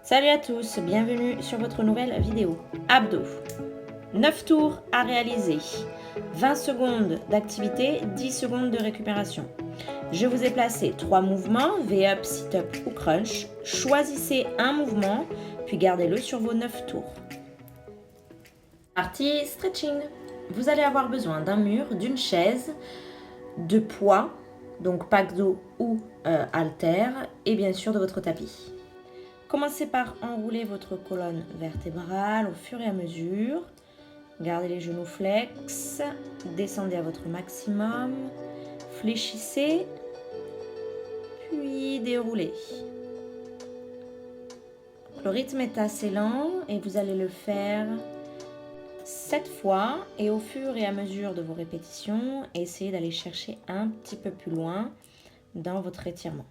Salut à tous, bienvenue sur votre nouvelle vidéo. Abdos. 9 tours à réaliser. 20 secondes d'activité, 10 secondes de récupération. Je vous ai placé 3 mouvements, V-up, sit-up ou crunch. Choisissez un mouvement, puis gardez-le sur vos 9 tours. Partie stretching. Vous allez avoir besoin d'un mur, d'une chaise, de poids, donc pack dos ou haltère, et bien sûr de votre tapis. Commencez par enrouler votre colonne vertébrale au fur et à mesure. Gardez les genoux flex, descendez à votre maximum, fléchissez, puis déroulez. Le rythme est assez lent et vous allez le faire 7 fois et au fur et à mesure de vos répétitions, essayez d'aller chercher un petit peu plus loin dans votre étirement.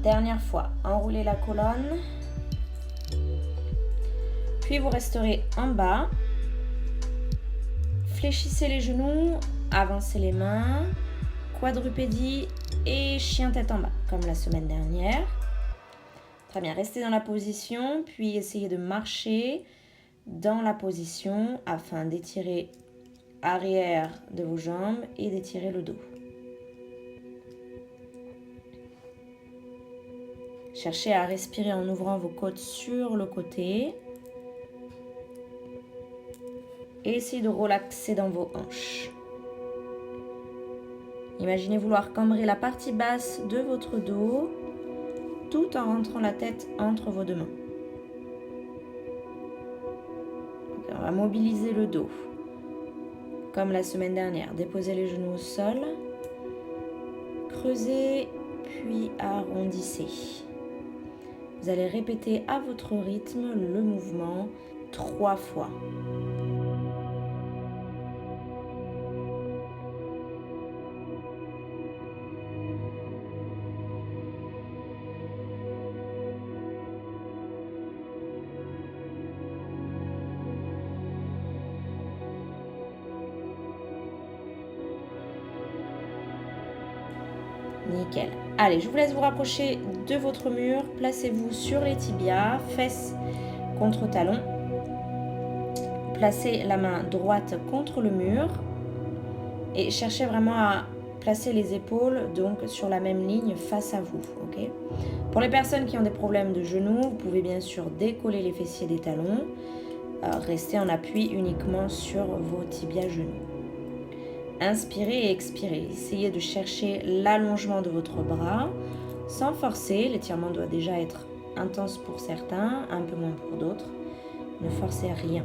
Dernière fois, enroulez la colonne, puis vous resterez en bas, fléchissez les genoux, avancez les mains, quadrupédie et chien tête en bas, comme la semaine dernière. Très bien, restez dans la position, puis essayez de marcher dans la position afin d'étirer arrière de vos jambes et d'étirer le dos. Cherchez à respirer en ouvrant vos côtes sur le côté. Et essayez de relaxer dans vos hanches. Imaginez vouloir cambrer la partie basse de votre dos tout en rentrant la tête entre vos deux mains. Donc, on va mobiliser le dos. Comme la semaine dernière, déposez les genoux au sol. Creusez, puis arrondissez. Vous allez répéter à votre rythme le mouvement 3 fois. Nickel. Allez, je vous laisse vous rapprocher de votre mur. Placez-vous sur les tibias, fesses contre talons. Placez la main droite contre le mur et cherchez vraiment à placer les épaules donc sur la même ligne face à vous. Okay. Pour les personnes qui ont des problèmes de genoux, vous pouvez bien sûr décoller les fessiers des talons. Restez en appui uniquement sur vos tibias genoux. Inspirez et expirez. Essayez de chercher l'allongement de votre bras sans forcer. L'étirement doit déjà être intense pour certains, un peu moins pour d'autres. Ne forcez rien.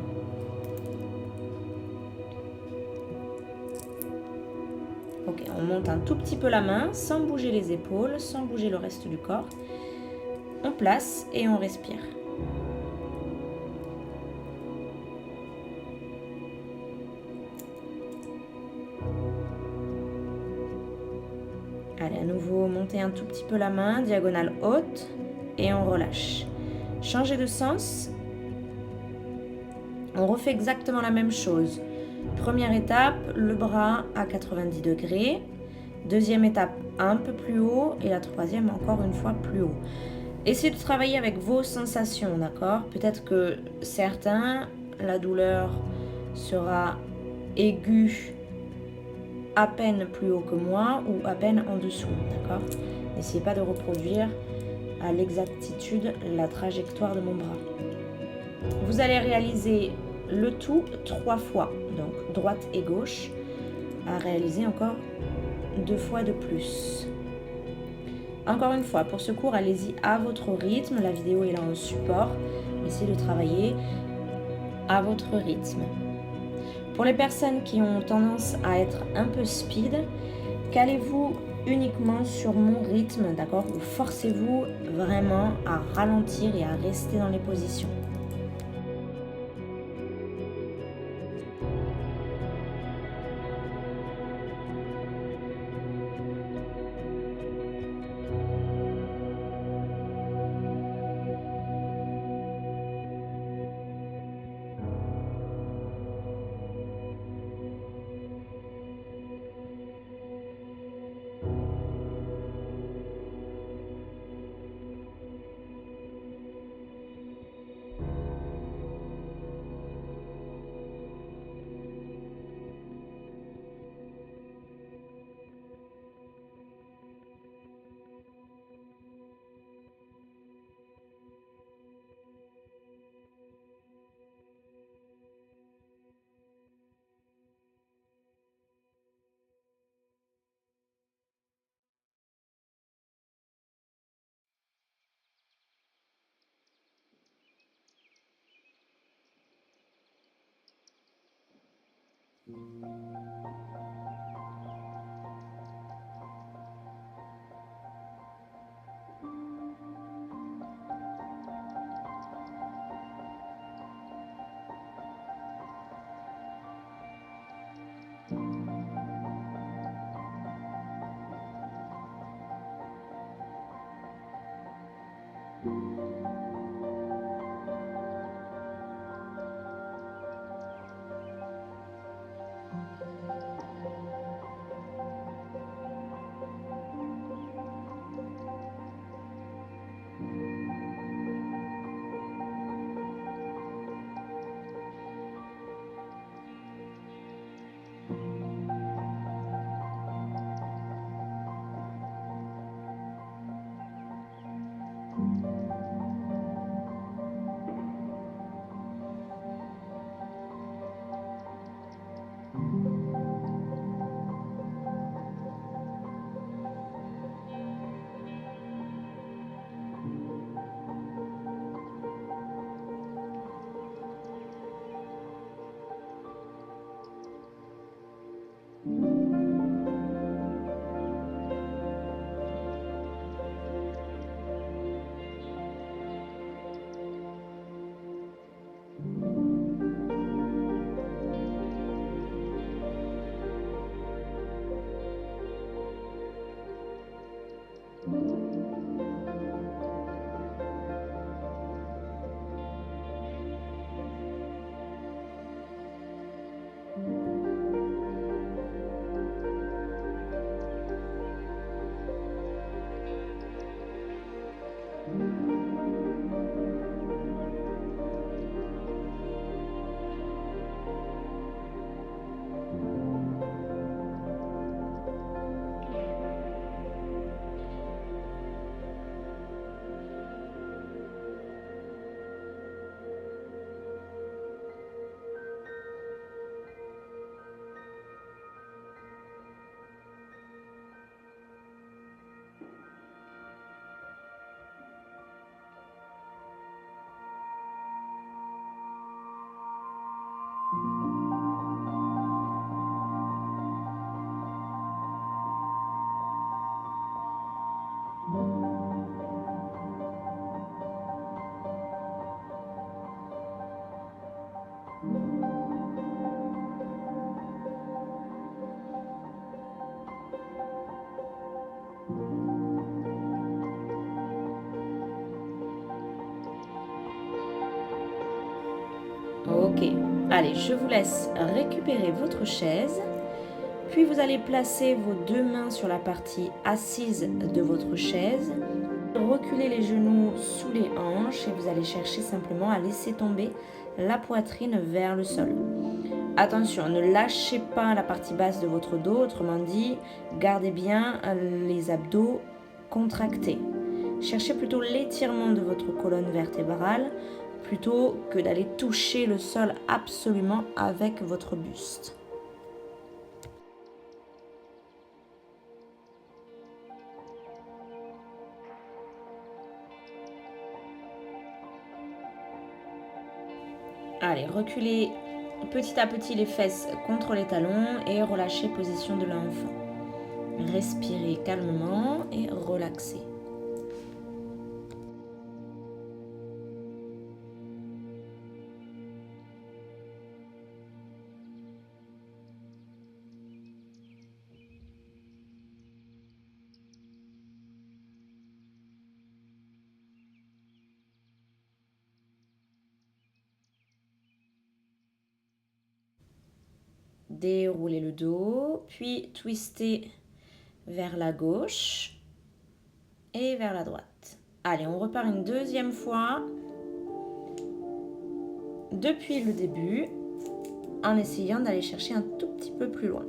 Ok, on monte un tout petit peu la main sans bouger les épaules, sans bouger le reste du corps. On place et on respire. Allez, à nouveau, montez un tout petit peu la main, diagonale haute, et on relâche. Changez de sens. On refait exactement la même chose. Première étape, le bras à 90 degrés. Deuxième étape, un peu plus haut. Et la troisième, encore une fois, plus haut. Essayez de travailler avec vos sensations, d'accord? Peut-être que certains, la douleur sera aiguë à peine plus haut que moi ou à peine en dessous, d'accord? N'essayez pas de reproduire à l'exactitude la trajectoire de mon bras. Vous allez réaliser le tout 3 fois, donc droite et gauche, à réaliser encore 2 fois de plus. Encore une fois, pour ce cours, allez-y à votre rythme. La vidéo est là en support. Essayez de travailler à votre rythme. Pour les personnes qui ont tendance à être un peu speed, calez-vous uniquement sur mon rythme, d'accord? Ou forcez-vous vraiment à ralentir et à rester dans les positions. Ok, allez, je vous laisse récupérer votre chaise. Puis vous allez placer vos deux mains sur la partie assise de votre chaise. Reculez les genoux sous les hanches et vous allez chercher simplement à laisser tomber la poitrine vers le sol. Attention, ne lâchez pas la partie basse de votre dos, autrement dit, gardez bien les abdos contractés. Cherchez plutôt l'étirement de votre colonne vertébrale plutôt que d'aller toucher le sol absolument avec votre buste. Allez, reculez petit à petit les fesses contre les talons et relâchez position de l'enfant. Respirez calmement et relaxez. Déroulez le dos, puis twistez vers la gauche et vers la droite. Allez, on repart une deuxième fois depuis le début en essayant d'aller chercher un tout petit peu plus loin.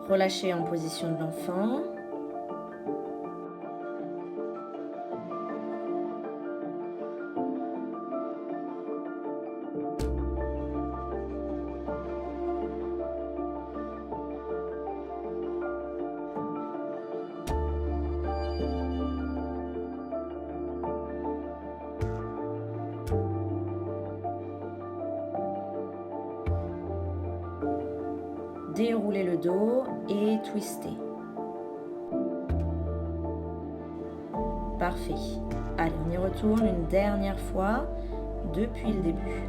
Relâchez en position de l'enfant. Déroulez le dos et twistez. Parfait. Allez, on y retourne une dernière fois depuis le début.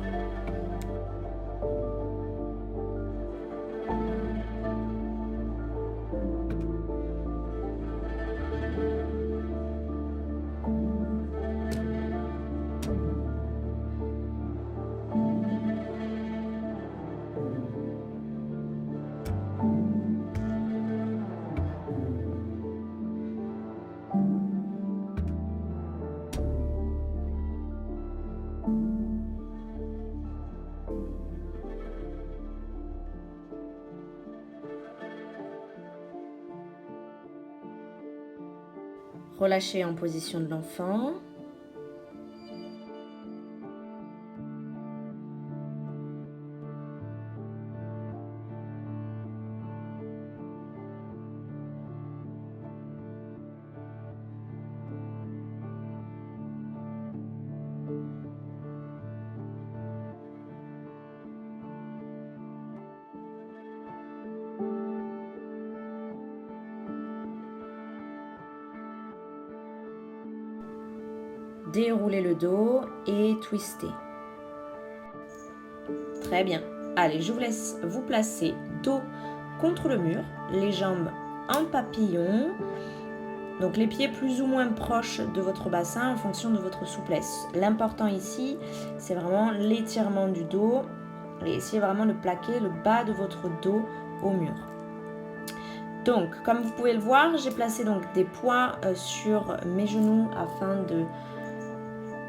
Relâchez en position de l'enfant. Déroulez le dos et twistez. Très bien. Allez, je vous laisse vous placer dos contre le mur, les jambes en papillon. Donc les pieds plus ou moins proches de votre bassin en fonction de votre souplesse. L'important ici, c'est vraiment l'étirement du dos et essayez vraiment de plaquer le bas de votre dos au mur. Donc, comme vous pouvez le voir, j'ai placé donc des poids sur mes genoux afin de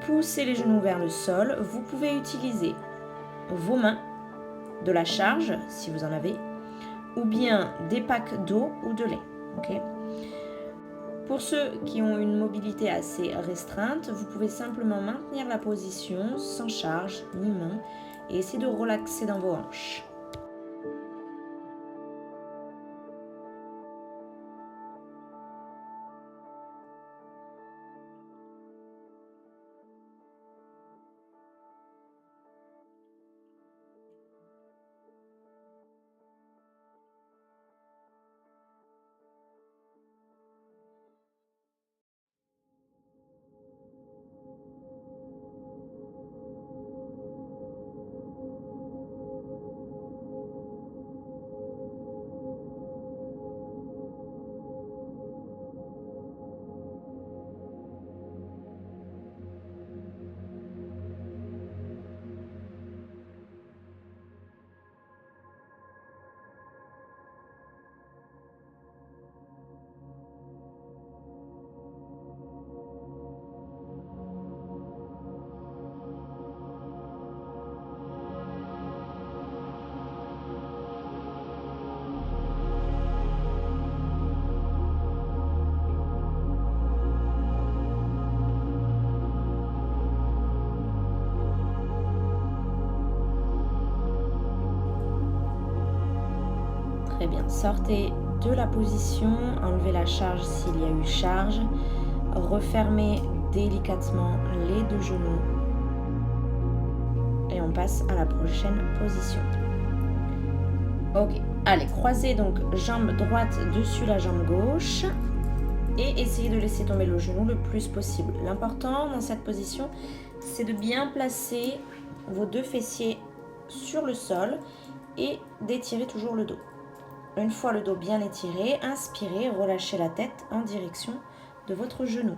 poussez les genoux vers le sol. Vous pouvez utiliser vos mains, de la charge si vous en avez, ou bien des packs d'eau ou de lait. Okay. Pour ceux qui ont une mobilité assez restreinte, vous pouvez simplement maintenir la position sans charge ni main et essayer de relaxer dans vos hanches. Très bien, sortez de la position, enlevez la charge s'il y a eu charge, refermez délicatement les deux genoux et on passe à la prochaine position. Ok, allez, croisez donc jambe droite dessus la jambe gauche et essayez de laisser tomber le genou le plus possible. L'important dans cette position, c'est de bien placer vos deux fessiers sur le sol et d'étirer toujours le dos. Une fois le dos bien étiré, inspirez, relâchez la tête en direction de votre genou.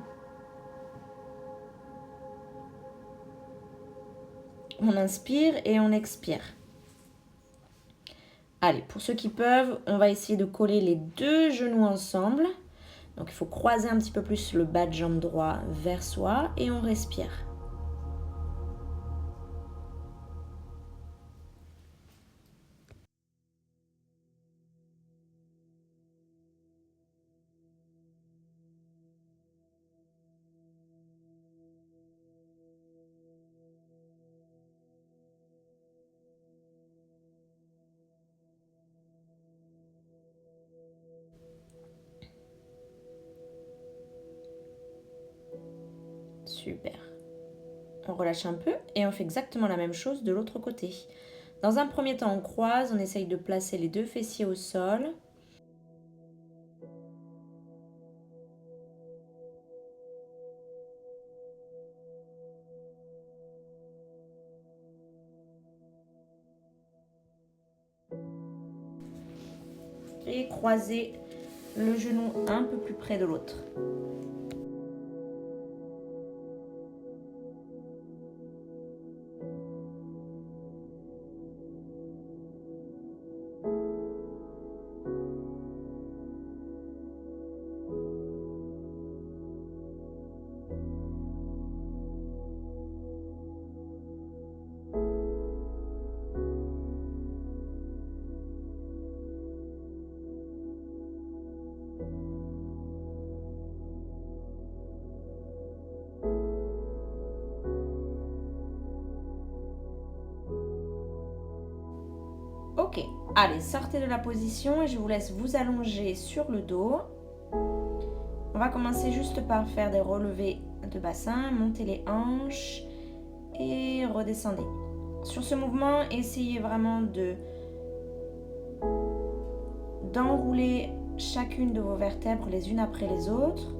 On inspire et on expire. Allez, pour ceux qui peuvent, on va essayer de coller les deux genoux ensemble. Donc il faut croiser un petit peu plus le bas de jambe droit vers soi et on respire. Super. On relâche un peu et on fait exactement la même chose de l'autre côté. Dans un premier temps, on croise, on essaye de placer les deux fessiers au sol. Et croiser le genou un peu plus près de l'autre. Ok, allez, sortez de la position et je vous laisse vous allonger sur le dos. On va commencer juste par faire des relevés de bassin, montez les hanches et redescendez. Sur ce mouvement, essayez vraiment d'enrouler chacune de vos vertèbres les unes après les autres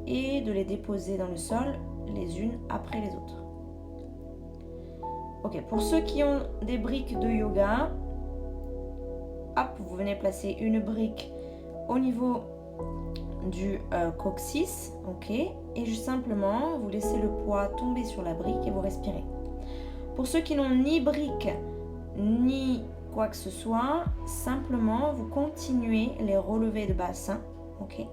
et de les déposer dans le sol les unes après les autres. Ok, pour ceux qui ont des briques de yoga, hop, vous venez placer une brique au niveau du coccyx, ok, et juste simplement vous laissez le poids tomber sur la brique et vous respirez. Pour ceux qui n'ont ni brique ni quoi que ce soit, simplement vous continuez les relevés de bassin, ok,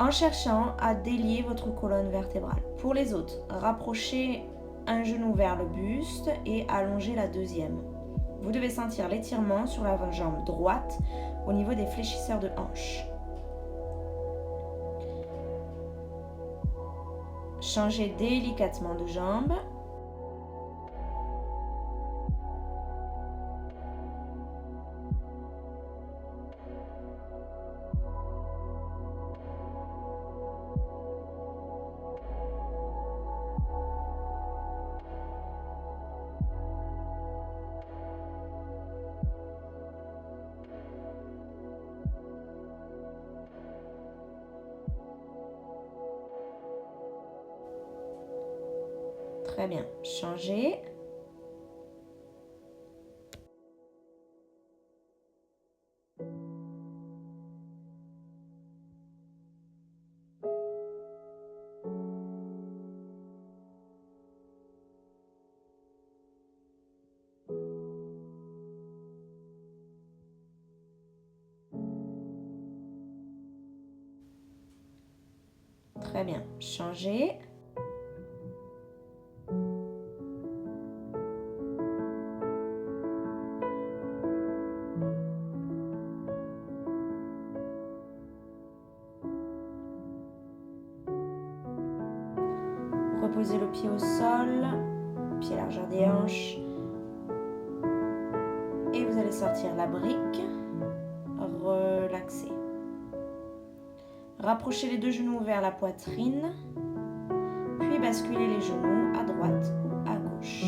en cherchant à délier votre colonne vertébrale. Pour les autres, rapprochez un genou vers le buste et allongez la deuxième. Vous devez sentir l'étirement sur la jambe droite au niveau des fléchisseurs de hanche. Changez délicatement de jambe. Très bien. Changez. Très bien. Changez. Reposez le pied au sol, pied largeur des hanches. Et vous allez sortir la brique. Relaxez. Rapprochez les deux genoux vers la poitrine. Puis basculez les genoux à droite ou à gauche.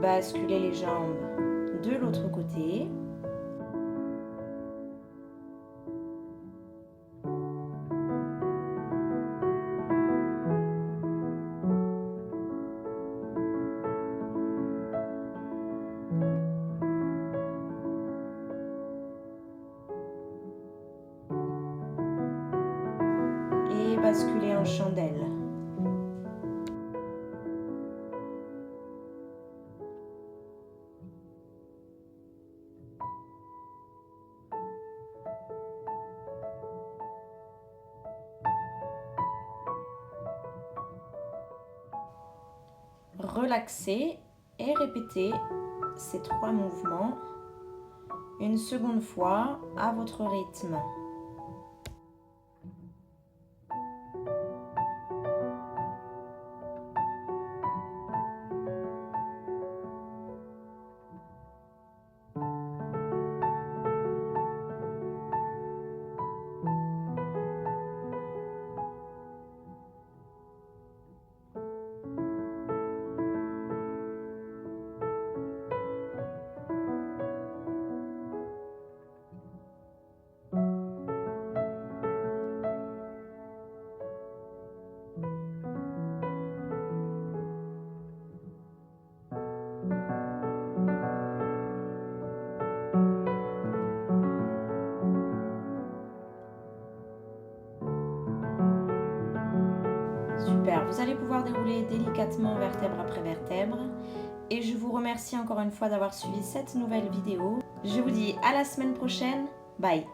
Basculez les jambes de l'autre côté. Et basculez en chandelle. Relaxez et répétez ces 3 mouvements une seconde fois à votre rythme. Super, vous allez pouvoir dérouler délicatement vertèbre après vertèbre. Et je vous remercie encore une fois d'avoir suivi cette nouvelle vidéo. Je vous dis à la semaine prochaine. Bye!